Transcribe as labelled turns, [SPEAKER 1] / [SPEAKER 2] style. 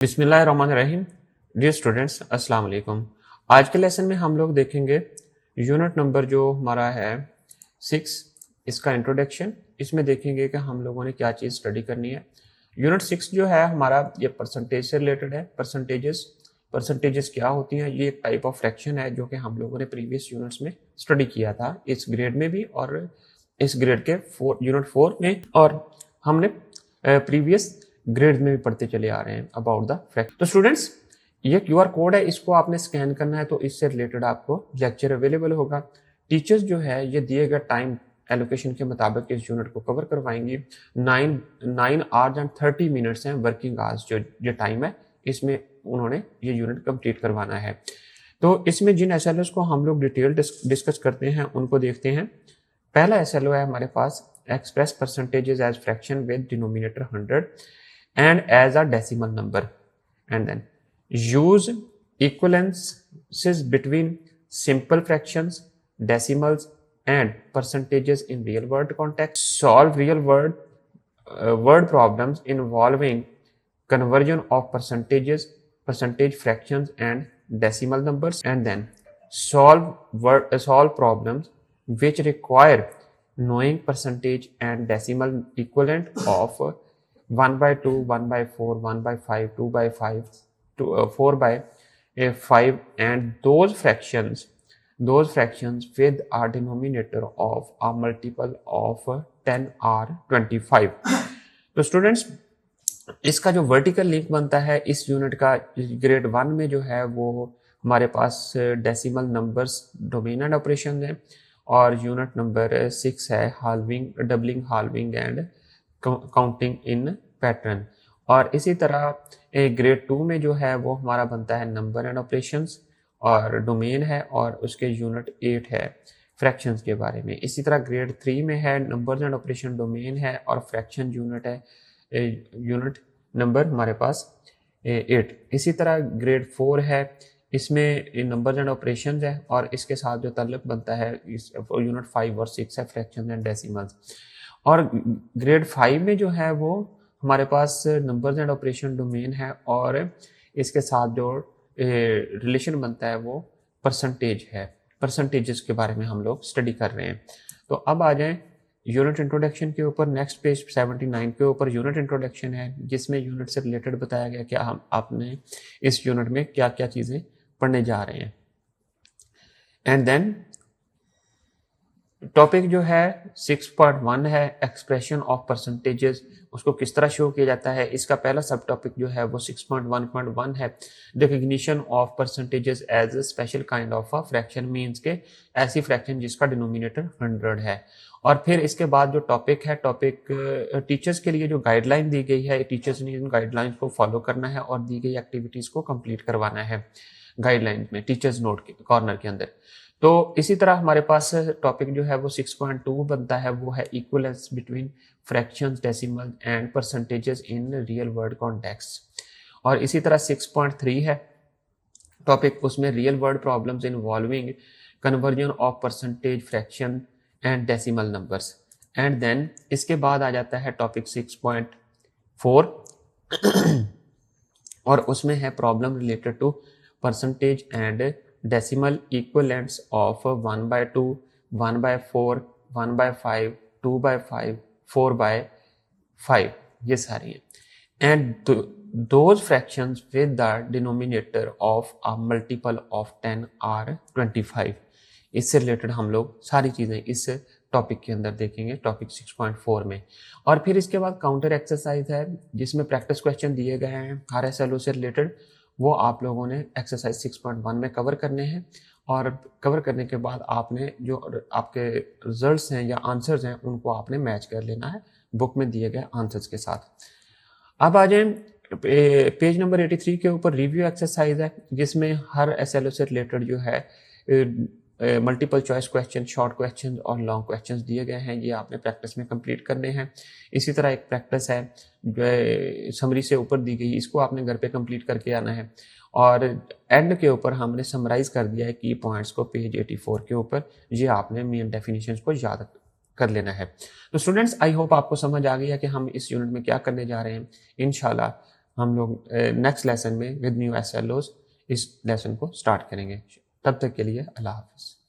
[SPEAKER 1] बिस्मिल्लाहिर्रहमानिर्रहीम। Dear students, अस्सलाम वालेकुम। आज के लेसन में हम लोग देखेंगे यूनिट नंबर जो हमारा है 6, इसका इंट्रोडक्शन। इसमें देखेंगे कि हम लोगों ने क्या चीज़ स्टडी करनी है। यूनिट 6 जो है हमारा ये परसेंटेज से रिलेटेड है। परसेंटेजेस क्या होती हैं? ये एक टाइप ऑफ फ्रैक्शन है जो कि हम लोगों ने प्रीवियस यूनिट्स में स्टडी किया था, इस ग्रेड में भी और इस ग्रेड के यूनिट 4 में, और हमने प्रीवियस ग्रेड में भी पढ़ते चले आ रहे हैं अबाउट द फैक्ट। तो स्टूडेंट्स, ये क्यूआर कोड है, इसको आपने स्कैन करना है, तो इससे रिलेटेड आपको लेक्चर अवेलेबल होगा। टीचर्स जो है ये दिए गए टाइम एलोकेशन के मुताबिक इस यूनिट को कवर करवाएंगी। 9 आवर्स एंड 30 मिनट्स हैं वर्किंग आवर्स, जो टाइम है इसमें उन्होंने ये यूनिट कंप्लीट करवाना है। तो इसमें जिन एसएलओस को हम लोग डिटेल डिस्कस करते हैं उनको देखते हैं। पहला एसएलओ है हमारे पास, express percentages as fraction with denominator 100 and as a decimal number, and then use equivalences between simple fractions, decimals and percentages in real world context. Solve real world word problems involving conversion of percentage fractions and decimal numbers, and then solve problems which require knowing percentage and decimal equivalent of 1 by 2, 1 by 4, 1 by 5, 2 by 5, 4 by 5, and those fractions with a denominator of a multiple of 10 or 25. तो students, इसका जो vertical link बनता है इस unit का, grade 1 में जो है वो हमारे पास decimal numbers, domain and operation है, और यूनिट नंबर 6 है halving, doubling, halving and counting in pattern. और इसी तरह ग्रेड 2 में जो है वो हमारा बनता है नंबर एंड ऑपरेशंस और डोमेन है, और उसके यूनिट 8 है फ्रैक्शंस के बारे में। इसी तरह ग्रेड 3 में है नंबर्स एंड ऑपरेशन, डोमेन है और फ्रैक्शन यूनिट है, यूनिट नंबर हमारे पास 8। इसी तरह ग्रेड 4 है, इसमें नंबर्स एंड ऑपरेशन है, और इसके साथ जो ताल्लुक बनता है इस यूनिट 5 और 6 है, फ्रैक्शन एंड डेसिमल्स। और ग्रेड 5 में जो है वो हमारे पास नंबर्स एंड ऑपरेशन, डोमेन है, और इसके साथ जो रिलेशन बनता है वो परसेंटेज है। परसेंटेजेस के बारे में हम लोग स्टडी कर रहे हैं। तो अब आ जाएं यूनिट इंट्रोडक्शन के ऊपर। नेक्स्ट पेज 79 के ऊपर यूनिट इंट्रोडक्शन है, जिसमें यूनिट से रिलेटेड बताया गया कि हम आपने इस यूनिट में क्या क्या चीज़ें पढ़ने जा रहे हैं। एंड देन टॉपिक जो है 6.1 है, एक्सप्रेशन ऑफ परसेंटेजेस, उसको किस तरह शो किया जाता है। इसका पहला सब टॉपिक जो है वो 6.1.1 है, recognition of percentages as a special kind of a fraction, means के ऐसी फ्रैक्शन जिसका डिनोमिनेटर 100 है। और फिर इसके बाद जो टॉपिक है, टॉपिक टीचर्स के लिए जो गाइडलाइन दी गई है, टीचर्स ने इन गाइडलाइंस को फॉलो करना है और दी गई एक्टिविटीज को कंप्लीट करवाना है गाइडलाइंस में, टीचर्स नोट के कॉर्नर के अंदर। तो इसी तरह हमारे पास टॉपिक जो है वो 6.2 बनता है, वो है equivalence between fractions, decimal and percentages in real world context. और इसी तरह 6.3 है टॉपिक, उसमें real world problems involving conversion of percentage, fraction and decimal numbers. And then इसके बाद आ जाता है टॉपिक 6.4 और उसमें है problem related to percentage and decimal equivalents of 1 by 2, 1 by 4, 1 by 5, 2 by 5, 4 by 5, ये सारी हैं। And those fractions with the denominator of a multiple of 10 or 25, इससे रिलेटेड हम लोग सारी चीज़ें इस टॉपिक के अंदर देखेंगे, टॉपिक 6.4 में। और फिर इसके बाद काउंटर एक्सरसाइज है, जिसमें प्रैक्टिस क्वेश्चन दिए गए हैं हर एसएलओ से रिलेटेड, वो आप लोगों ने एक्सरसाइज 6.1 में कवर करने हैं। और कवर करने के बाद आपने जो आपके रिजल्ट्स हैं या आंसर्स हैं उनको आपने मैच कर लेना है बुक में दिए गए आंसर्स के साथ। अब आ जाए पेज नंबर 83 के ऊपर, रिव्यू एक्सरसाइज है, जिसमें हर एसएलओ से रिलेटेड जो है multiple choice question, short question और लॉन्ग क्वेश्चन दिए गए हैं, ये आपने प्रैक्टिस में कंप्लीट करने हैं। इसी तरह एक प्रैक्टिस है जो समरी से ऊपर दी गई, इसको आपने घर पे कंप्लीट करके आना है। और एंड के ऊपर हमने समराइज कर दिया है की पॉइंट्स को पेज 84 के ऊपर, ये आपने मेन डेफिनेशंस को याद कर लेना है। तो स्टूडेंट्स, आई होप आपको समझ आ गया कि हम इस यूनिट में क्या करने जा रहे हैं। इंशाल्लाह हम लोग नेक्स्ट लेसन में विद न्यू SLOs इस लेसन को स्टार्ट करेंगे। तब तक के लिए अल्लाह हाफिज़।